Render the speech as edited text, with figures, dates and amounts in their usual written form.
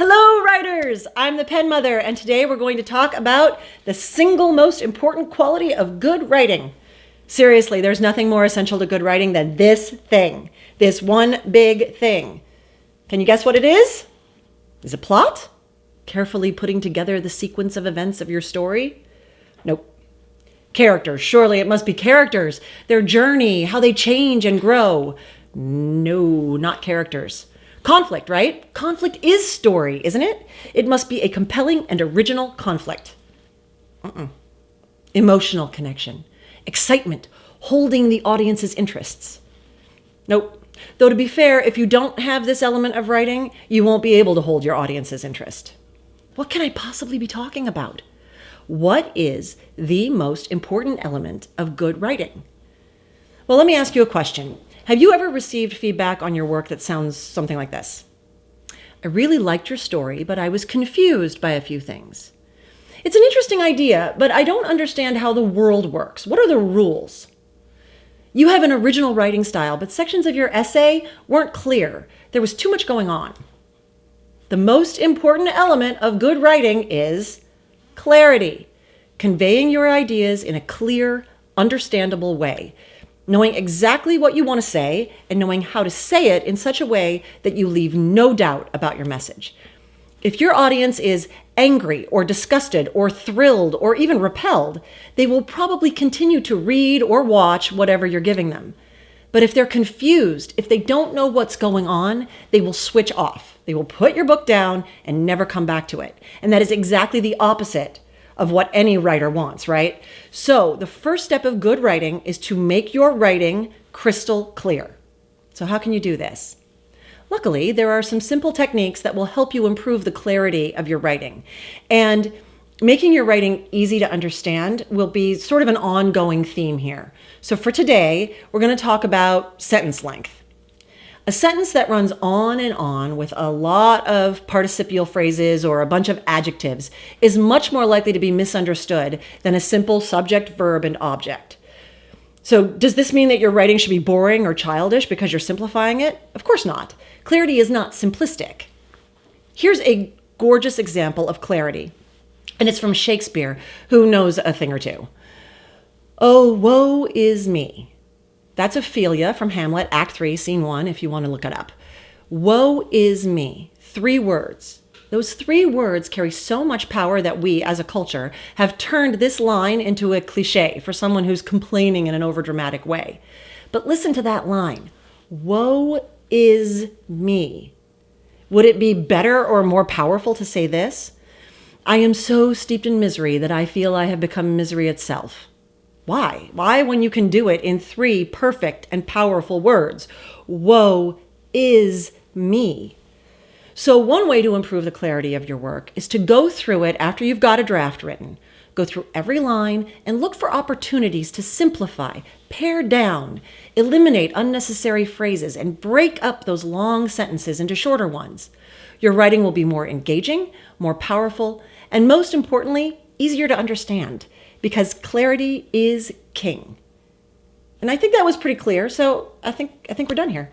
Hello, writers! I'm the Pen Mother, and today we're going to talk about the single most important quality of good writing. Seriously, there's nothing more essential to good writing than this thing. This one big thing. Can you guess what it is? Is it plot? Carefully putting together the sequence of events of your story? Nope. Characters. Surely it must be characters. Their journey, how they change and grow. No, not characters. Conflict, right? Conflict is story, isn't it? It must be a compelling and original conflict. Emotional connection. Excitement. Holding the audience's interests. Nope. Though to be fair, if you don't have this element of writing, you won't be able to hold your audience's interest. What can I possibly be talking about? What is the most important element of good writing? Well, let me ask you a question. Have you ever received feedback on your work that sounds something like this? I really liked your story, but I was confused by a few things. It's an interesting idea, but I don't understand how the world works. What are the rules? You have an original writing style, but sections of your essay weren't clear. There was too much going on. The most important element of good writing is clarity. Conveying your ideas in a clear, understandable way. Knowing exactly what you want to say and knowing how to say it in such a way that you leave no doubt about your message. If your audience is angry or disgusted or thrilled or even repelled, they will probably continue to read or watch whatever you're giving them. But if they're confused, if they don't know what's going on, they will switch off. They will put your book down and never come back to it. And that is exactly the opposite of what any writer wants, right? So the first step of good writing is to make your writing crystal clear. So how can you do this? Luckily, there are some simple techniques that will help you improve the clarity of your writing. And making your writing easy to understand will be sort of an ongoing theme here. So for today, we're going to talk about sentence length. A sentence that runs on and on with a lot of participial phrases or a bunch of adjectives is much more likely to be misunderstood than a simple subject, verb, and object. So does this mean that your writing should be boring or childish because you're simplifying it? Of course not. Clarity is not simplistic. Here's a gorgeous example of clarity, and it's from Shakespeare, who knows a thing or two. Oh, woe is me. That's Ophelia from Hamlet, Act 3, Scene 1, if you want to look it up. Woe is me. 3 words. Those 3 words carry so much power that we, as a culture, have turned this line into a cliche for someone who's complaining in an overdramatic way. But listen to that line. Woe is me. Would it be better or more powerful to say this? I am so steeped in misery that I feel I have become misery itself. Why? Why when you can do it in 3 perfect and powerful words? Woe is me. So one way to improve the clarity of your work is to go through it after you've got a draft written. Go through every line and look for opportunities to simplify, pare down, eliminate unnecessary phrases, and break up those long sentences into shorter ones. Your writing will be more engaging, more powerful, and most importantly, easier to understand. Because clarity is king. And I think that was pretty clear, so I think we're done here.